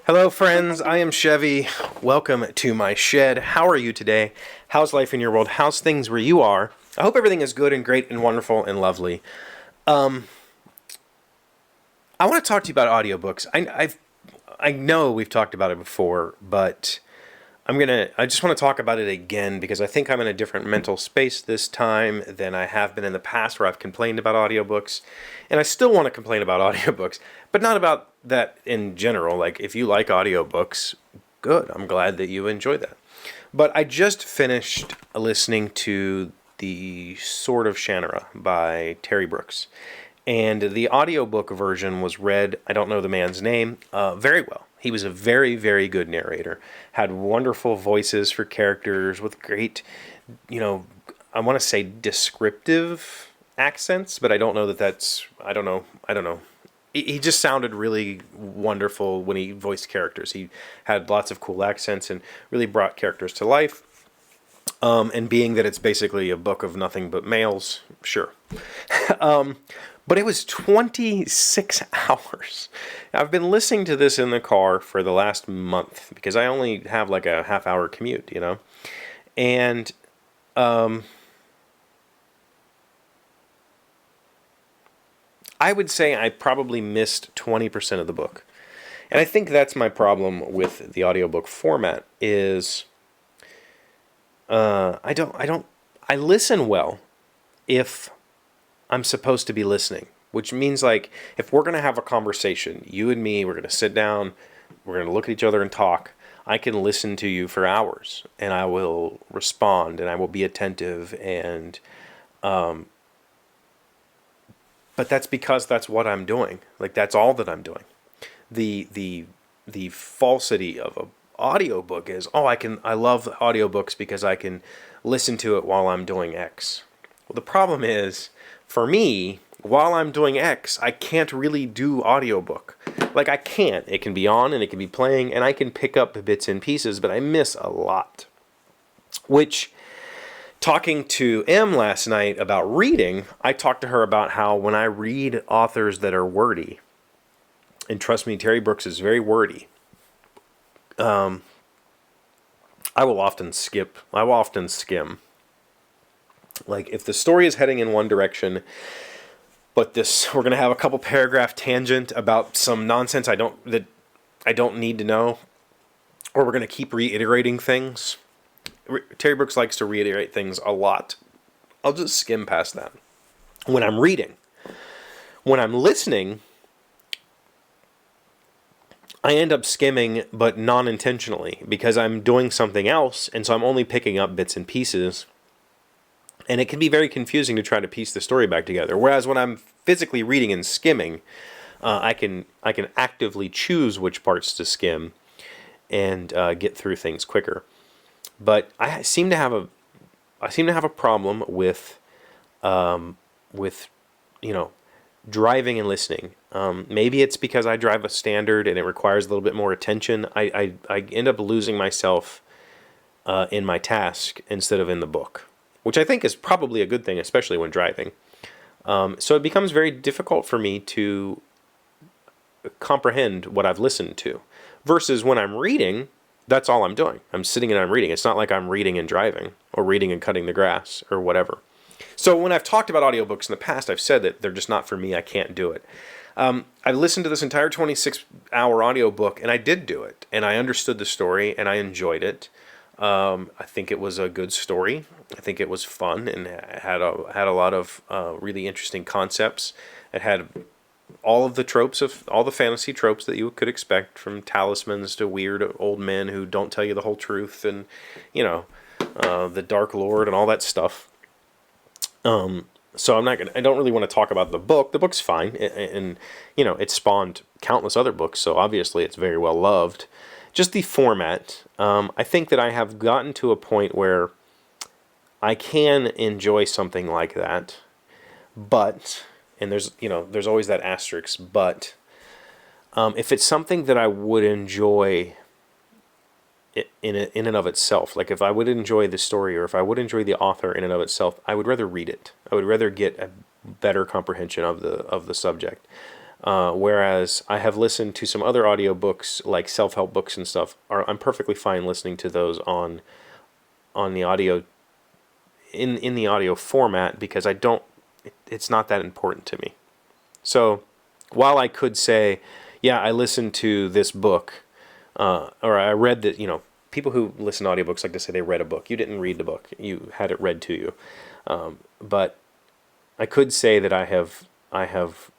Hello, friends. I am Chevee. Welcome to my shed. How are you today? How's life in your world? How's things where you are? I hope everything is good and great and wonderful and lovely. I want to talk to you about audiobooks. I know we've talked about it before, but I just want to talk about it again because I think I'm in a different mental space this time than I have been in the past where I've complained about audiobooks. And I still want to complain about audiobooks, but not about that in general. Like, if you like audiobooks, good. I'm glad that you enjoy that. But I just finished listening to The Sword of Shannara by Terry Brooks. And the audiobook version was read, I don't know the man's name, very well. He was a very, very good narrator. Had wonderful voices for characters with great, I want to say descriptive accents, but I don't know that that's, I don't know. He just sounded really wonderful when he voiced characters. He had lots of cool accents and really brought characters to life. And being that it's basically a book of nothing but males, sure. But it was 26 hours. I've been listening to this in the car for the last month because I only have like a half-hour commute, And I would say I probably missed 20% of the book. And I think that's my problem with the audiobook format is I listen well if I'm supposed to be listening, which means, like, if we're going to have a conversation, you and me, we're going to sit down, we're going to look at each other and talk, I can listen to you for hours and I will respond and I will be attentive and but that's because that's what I'm doing. Like, that's all that I'm doing. The falsity of a audiobook is, I love audiobooks because I can listen to it while I'm doing X. Well, the problem is, for me, while I'm doing X, I can't really do audiobook. Like, I can't. It can be on and it can be playing and I can pick up bits and pieces, but I miss a lot. Which, talking to Em last night about reading, I talked to her about how when I read authors that are wordy, and trust me, Terry Brooks is very wordy, I will often skim. Like, if the story is heading in one direction, but we're going to have a couple paragraph tangent about some nonsense I don't need to know, or we're going to keep reiterating things. Terry Brooks likes to reiterate things a lot. I'll just skim past that. When I'm reading. When I'm listening, I end up skimming, but non-intentionally, because I'm doing something else, and so I'm only picking up bits and pieces. And it can be very confusing to try to piece the story back together. Whereas when I'm physically reading and skimming, I can actively choose which parts to skim and get through things quicker. But I seem to have a problem with driving and listening. Maybe it's because I drive a standard and it requires a little bit more attention. I end up losing myself in my task instead of in the book, which I think is probably a good thing, especially when driving. So it becomes very difficult for me to comprehend what I've listened to. Versus when I'm reading, that's all I'm doing. I'm sitting and I'm reading. It's not like I'm reading and driving or reading and cutting the grass or whatever. So when I've talked about audiobooks in the past, I've said that they're just not for me. I can't do it. I listened to this entire 26-hour audiobook, and I did do it. And I understood the story, and I enjoyed it. I think it was a good story. I think it was fun and had a lot of really interesting concepts. It had all of the tropes of all the fantasy tropes that you could expect, from talismans to weird old men who don't tell you the whole truth, and the Dark Lord and all that stuff. So I don't really want to talk about the book. The book's fine, and it spawned countless other books, so obviously it's very well loved. Just the format, I think that I have gotten to a point where I can enjoy something like that, but, and there's always that asterisk, but if it's something that I would enjoy in and of itself, like if I would enjoy the story or if I would enjoy the author in and of itself, I would rather read it. I would rather get a better comprehension of the subject. Whereas I have listened to some other audiobooks, like self-help books and stuff. I'm perfectly fine listening to those on the audio, in the audio format, because it's not that important to me. So while I could say, yeah, I listened to this book, or I read that, people who listen to audiobooks like to say they read a book. You didn't read the book. You had it read to you. But I could say that I have, I've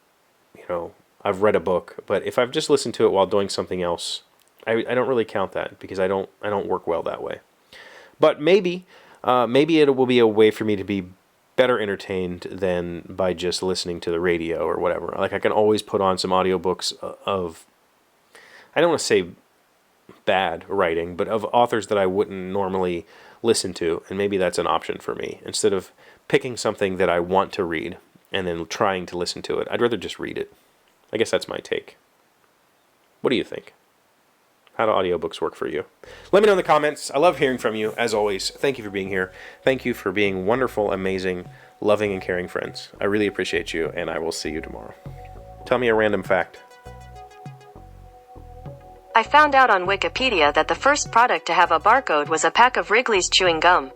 read a book, but if I've just listened to it while doing something else, I don't really count that, because I don't work well that way. But maybe it will be a way for me to be better entertained than by just listening to the radio or whatever. Like, I can always put on some audiobooks of, I don't want to say bad writing, but of authors that I wouldn't normally listen to, and maybe that's an option for me. Instead of picking something that I want to read and then trying to listen to it, I'd rather just read it. I guess that's my take. What do you think? How do audiobooks work for you? Let me know in the comments. I love hearing from you, as always. Thank you for being here. Thank you for being wonderful, amazing, loving, and caring friends. I really appreciate you, and I will see you tomorrow. Tell me a random fact. I found out on Wikipedia that the first product to have a barcode was a pack of Wrigley's chewing gum.